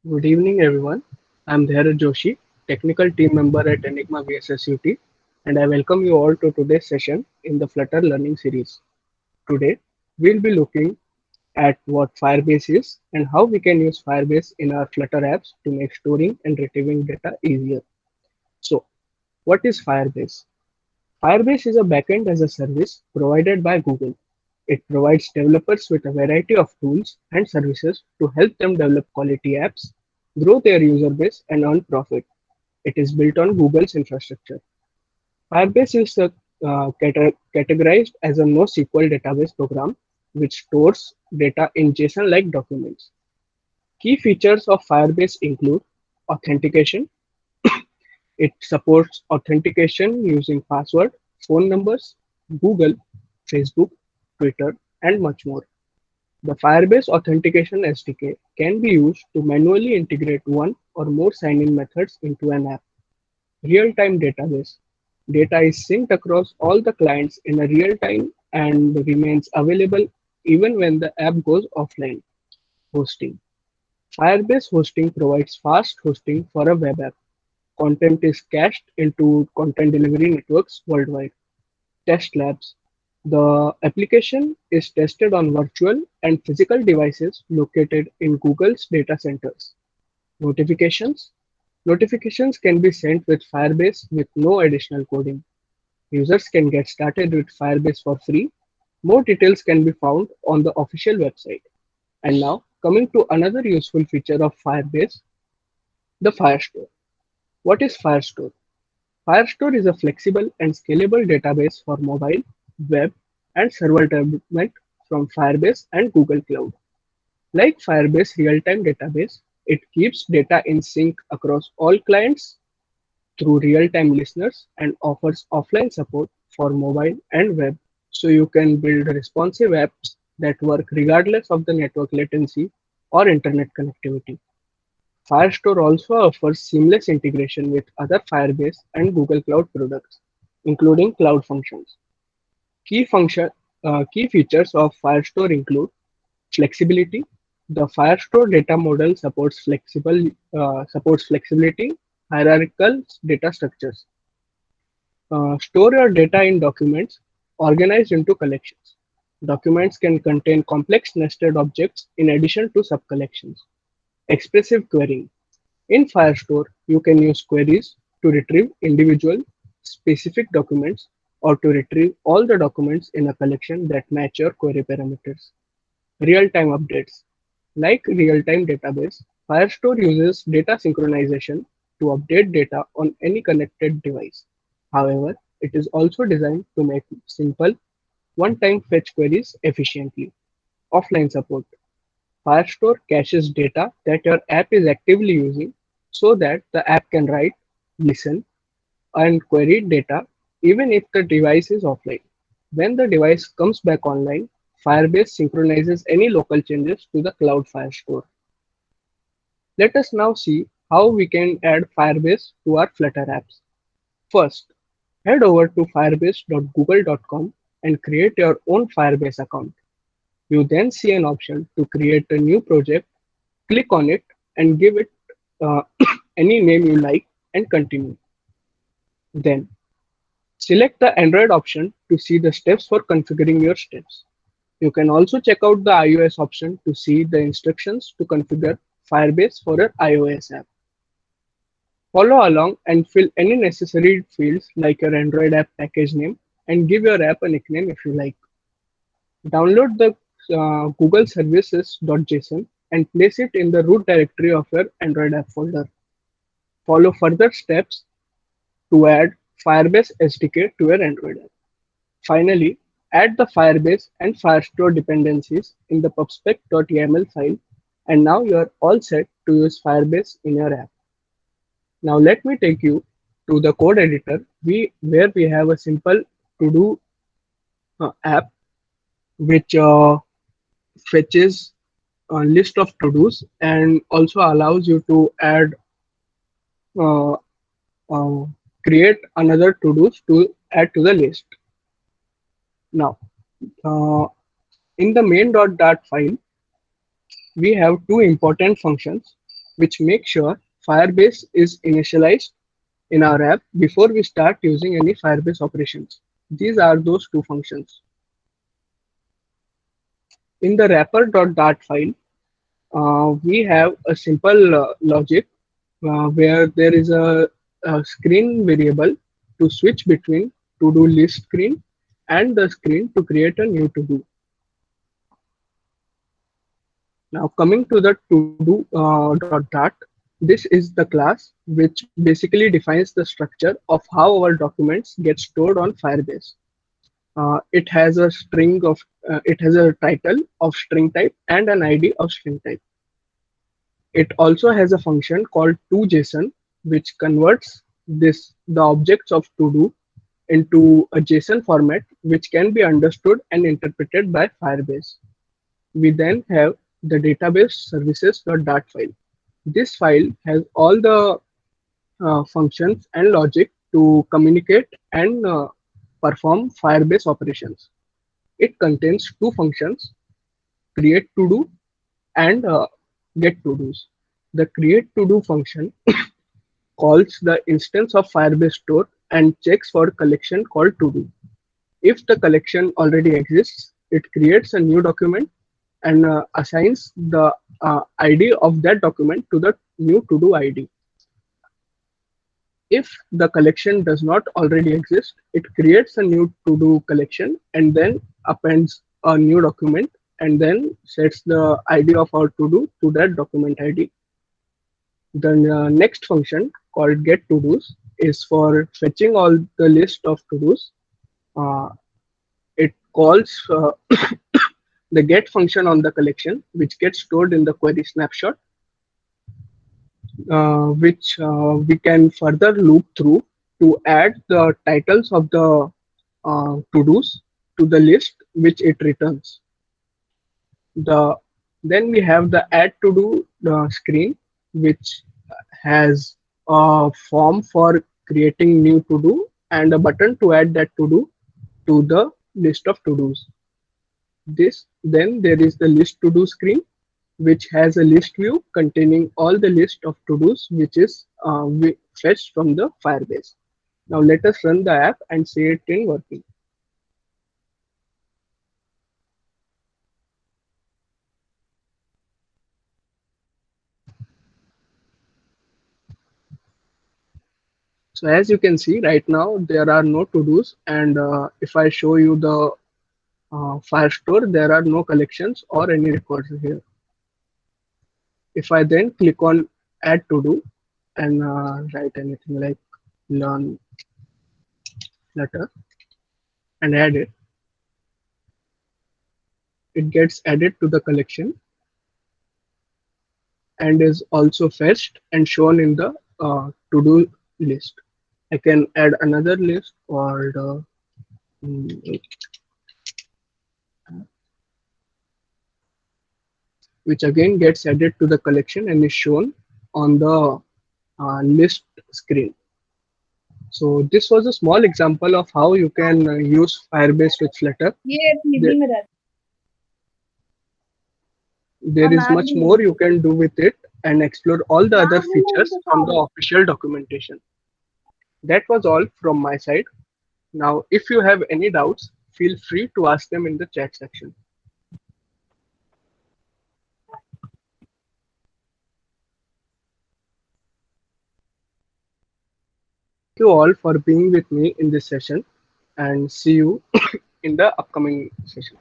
Good evening, everyone. I'm Dheeraj Joshi, technical team member at Enigma VSSUT, and I welcome you all to today's session in the Flutter Learning Series. Today, we'll be looking at what Firebase is and how we can use Firebase in our Flutter apps to make storing and retrieving data easier. So, what is Firebase? Firebase is a backend as a service provided by Google. It provides developers with a variety of tools and services to help them develop quality apps, grow their user base, and earn profit. It is built on Google's infrastructure. Firebase is categorized as a NoSQL database program which stores data in JSON-like documents. Key features of Firebase include authentication. It supports authentication using password, phone numbers, Google, Facebook, Twitter, and much more. The Firebase Authentication SDK can be used to manually integrate one or more sign-in methods into an app. Real-time database. Data is synced across all the clients in a real time and remains available even when the app goes offline. Hosting. Firebase hosting provides fast hosting for a web app. Content is cached into content delivery networks worldwide. Test labs. The application is tested on virtual and physical devices located in Google's data centers. Notifications. Notifications can be sent with Firebase with no additional coding. Users can get started with Firebase for free. More details can be found on the official website. And now, coming to another useful feature of Firebase, the Firestore. What is Firestore? Firestore is a flexible and scalable database for mobile, web, and server development from Firebase and Google Cloud. Like Firebase real-time database, it keeps data in sync across all clients through real-time listeners and offers offline support for mobile and web, so you can build responsive apps that work regardless of the network latency or internet connectivity. Firestore also offers seamless integration with other Firebase and Google Cloud products, including Cloud Functions. Key function Key features of Firestore include flexibility. The Firestore data model supports flexibility, hierarchical data structures. Store your data in documents organized into collections. Documents can contain complex nested objects in addition to subcollections. Expressive querying. In Firestore, you can use queries to retrieve individual specific documents or to retrieve all the documents in a collection that match your query parameters. Real-time updates. Like real-time database, Firestore uses data synchronization to update data on any connected device. However, it is also designed to make simple one-time fetch queries efficiently. Offline support. Firestore caches data that your app is actively using so that the app can write, listen, and query data even if the device is offline. When the device comes back online, Firebase synchronizes any local changes to the cloud Firestore. Let us now see how we can add Firebase to our Flutter apps. First, head over to firebase.google.com and create your own Firebase account. You then see an option to create a new project. Click on it and give it uh, any name you like and continue. Then select the Android option to see the steps for configuring your steps. You can also check out the iOS option to see the instructions to configure Firebase for your iOS app. Follow along and fill any necessary fields like your Android app package name and give your app a nickname if you like. Download the Google services.json and place it in the root directory of your Android app folder. Follow further steps to add Firebase SDK to your Android app. Finally, add the Firebase and Firestore dependencies in the pubspec.yaml file, and now you are all set to use Firebase in your app. Now let me take you to the code editor where we have a simple to-do app which fetches a list of to-dos and also allows you to uh, uh, create another to-dos to add to the list. Now, uh, in the main.dart file, we have two important functions. which makes sure Firebase is initialized in our app before we start using any Firebase operations. These are those two functions. In the wrapper.dart file, we have a simple logic where there is a screen variable to switch between to-do list screen and the screen to create a new to-do. Now coming to the to-do dot, this is the class which basically defines the structure of how our documents get stored on Firebase. It has a string of it has a title of string type and an ID of string type. It also has a function called toJSON, which converts the objects of to do into a JSON format which can be understood and interpreted by Firebase. We then have the database services.dart file. This file has all the functions and logic to communicate and perform Firebase operations. It contains two functions, create to do and get to dos. The create to do function calls the instance of Firebase store and checks for collection called to do. If the collection already exists, it creates a new document and assigns the ID of that document to the new to do ID. If the collection does not already exist, it creates a new to do collection and then appends a new document and then sets the ID of our to do to that document ID. The next function called get to dos is for fetching all the list of to dos. Uh, it calls the get function on the collection, which gets stored in the query snapshot, which we can further loop through to add the titles of the to-dos to the list which it returns. Then we have the add to do screen, which has a form for creating new to do and a button to add that to do to the list of to dos. This then there is the list to do screen, which has a list view containing all the list of to dos which is fetched from the Firebase. Now let us run the app and see it in working. So as you can see right now, there are no to-dos, and if I show you the Firestore, there are no collections or any records here. If I then click on add to-do and write anything like learn Flutter and add it, it gets added to the collection and is also fetched and shown in the to-do list. I can add another list called mm, which again gets added to the collection and is shown on the list screen. So this was a small example of how you can use Firebase with Flutter. There, there is much more you can do with it and explore all the other features from the official documentation. That was all from my side. Now, if you have any doubts, feel free to ask them in the chat section. Thank you all for being with me in this session and see you in the upcoming session.